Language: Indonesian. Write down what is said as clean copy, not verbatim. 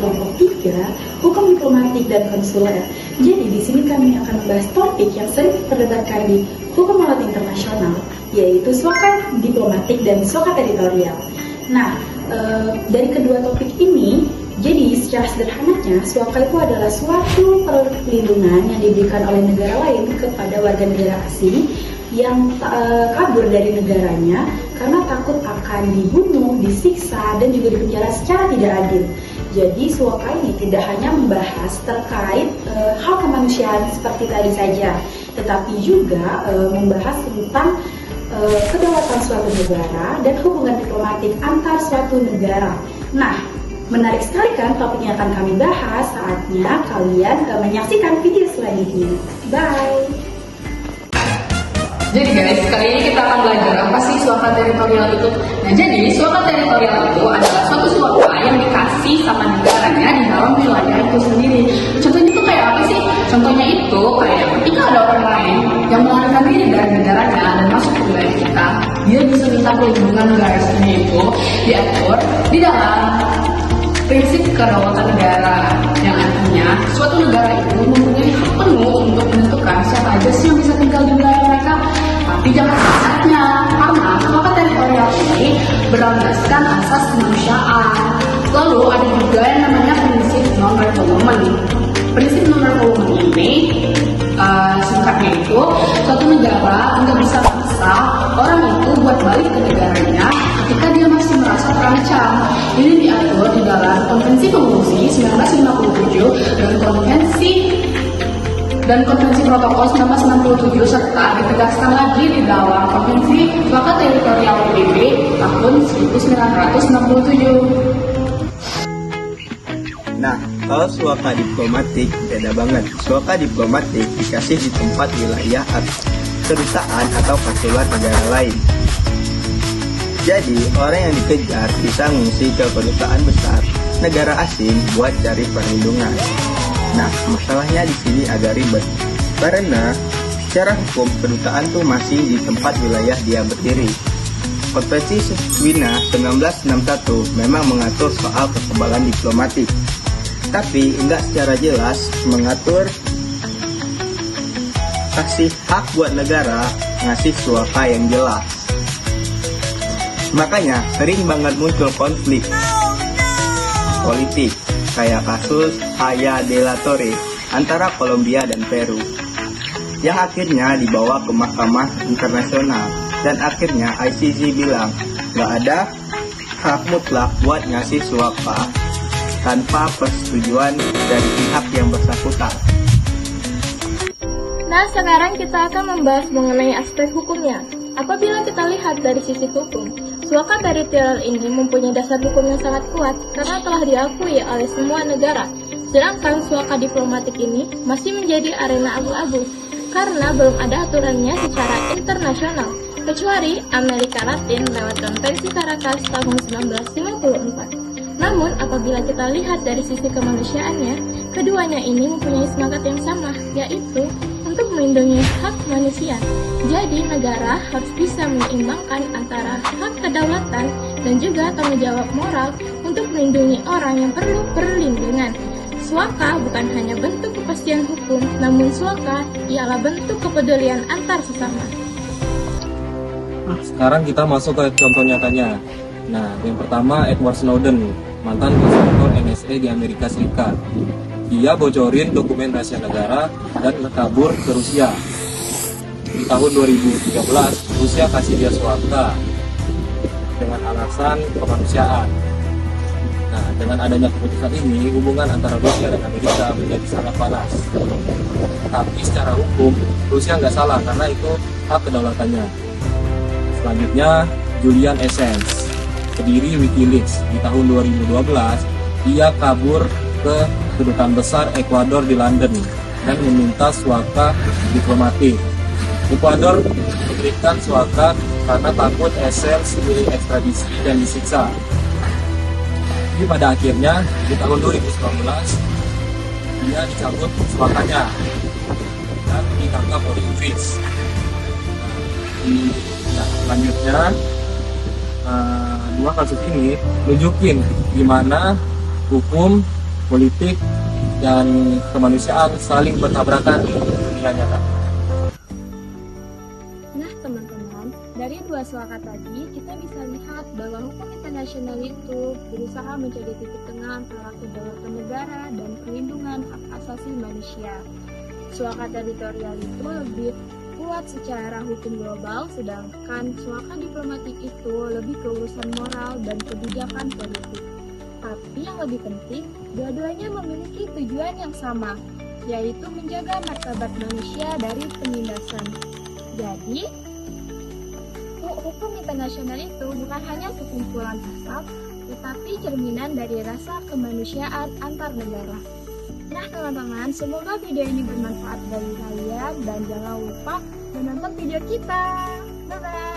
kelompok 3, hukum diplomatik dan konsuler. Jadi di sini kami akan membahas topik yang sering diperdebatkan di hukum laut internasional, yaitu suaka diplomatik dan suaka teritorial. Nah, dari kedua topik ini, jadi secara sederhananya, suaka itu adalah suatu perlindungan yang diberikan oleh negara lain kepada warga negara asing yang kabur dari negaranya karena takut akan dibunuh, disiksa, dan juga dipenjara secara tidak adil. Jadi suaka ini tidak hanya membahas terkait hal kemanusiaan seperti tadi saja, tetapi juga membahas tentang kedaulatan suatu negara dan hubungan diplomatik antar suatu negara. Nah, menarik sekali kan topik yang akan kami bahas. Saatnya kalian menyaksikan video selanjutnya. Bye! Jadi guys, kali ini kita akan belajar apa sih suaka teritorial itu. Nah, jadi suaka teritorial itu adalah suatu suaka yang dikasih sama negaranya di dalam wilayah itu sendiri. Contohnya itu kayak apa sih? Contohnya itu kayak ketika ada orang lain yang melarikan diri dari negaranya dan masuk ke wilayah kita, dia bisa minta perlindungan guys. Ini itu diatur di dalam prinsip kedaulatan negara, yang artinya suatu negara itu mempunyai hak penuh untuk menentukan siapa aja sih yang bisa tinggal di wilayah mereka. Tapi jangan salah, karena suaka teritorial ini berlandaskan asas kemanusiaan. Lalu ada juga yang namanya prinsip non-refoulement. Prinsip non-refoulement ini singkatnya itu suatu negara nggak bisa maksa orang itu buat balik ke negaranya ketika dia masih merasa terancam. Ini diatur di dalam Konvensi Pengungsi 1957 dan Konvensi Protokol 1967, serta ditegaskan lagi di dalam Konvensi Suaka Teritorial PBB tahun 1967. Nah, kalau suaka diplomatik beda banget. Suaka diplomatik dikasih di tempat wilayah kedutaan atau konsulat negara lain. Jadi, orang yang dikejar bisa mengungsi ke kedutaan besar negara asing buat cari perlindungan. Nah, masalahnya di sini agak ribet. Karena secara hukum kedutaan tuh masih di tempat wilayah dia berdiri. Konvensi Wina 1961 memang mengatur soal kekebalan diplomatik, tapi enggak secara jelas mengatur kasih hak buat negara ngasih suaka yang jelas. Makanya sering banget muncul konflik politik kayak kasus Haya de la Torre antara Kolombia dan Peru yang akhirnya dibawa ke Mahkamah Internasional, dan akhirnya ICC bilang nggak ada hak mutlak buat ngasih suaka tanpa persetujuan dari pihak yang bersangkutan. Nah, sekarang kita akan membahas mengenai aspek hukumnya. Apabila kita lihat dari sisi hukum, suaka teritorial ini mempunyai dasar hukum yang sangat kuat karena telah diakui oleh semua negara. Sedangkan suaka diplomatik ini masih menjadi arena abu-abu karena belum ada aturannya secara internasional, kecuali Amerika Latin lewat Konvensi Caracas tahun 1954. Namun, apabila kita lihat dari sisi kemanusiaannya, keduanya ini mempunyai semangat yang sama, yaitu untuk melindungi hak manusia. Jadi, negara harus bisa menyeimbangkan antara hak kedaulatan dan juga tanggung jawab moral untuk melindungi orang yang perlu perlindungan. Suaka bukan hanya bentuk kepastian hukum, namun suaka ialah bentuk kepedulian antar sesama. Sekarang kita masuk ke contoh nyatanya. Nah, yang pertama Edward Snowden, mantan konsultan NSA di Amerika Serikat. Dia bocorin dokumen rahasia negara dan kabur ke Rusia. Di tahun 2013, Rusia kasih dia suaka dengan alasan kemanusiaan. Nah, dengan adanya keputusan ini, hubungan antara Rusia dan Amerika menjadi sangat panas. Tapi secara hukum, Rusia nggak salah karena itu hak kedaulatannya. Selanjutnya, Julian Assange, pendiri WikiLeaks. Di tahun 2012, dia kabur ke kedutaan besar Ekuador di London dan meminta suaka diplomatik. Ekuador memberikan suaka karena takut Assange diekstradisi dan disiksa. Jadi pada akhirnya di tahun 2019 dia dicabut suakanya dan ditangkap oleh Inggris. Selanjutnya dua kasus ini nunjukin gimana hukum politik, dan kemanusiaan saling bertabrakan di dunia nyata. Nah teman-teman, dari dua suaka tadi kita bisa lihat bahwa hukum internasional itu berusaha menjadi titik tengah antara kedaulatan negara dan perlindungan hak asasi manusia. Suaka teritorial itu lebih kuat secara hukum global, sedangkan suaka diplomatik itu lebih ke urusan moral dan kebijakan politik. Tapi yang lebih penting, dua-duanya memiliki tujuan yang sama, yaitu menjaga martabat manusia dari penindasan. Jadi, hukum internasional itu bukan hanya sekumpulan pasal, tetapi cerminan dari rasa kemanusiaan antar negara. Nah teman-teman, semoga video ini bermanfaat bagi kalian dan jangan lupa menonton video kita. Bye-bye!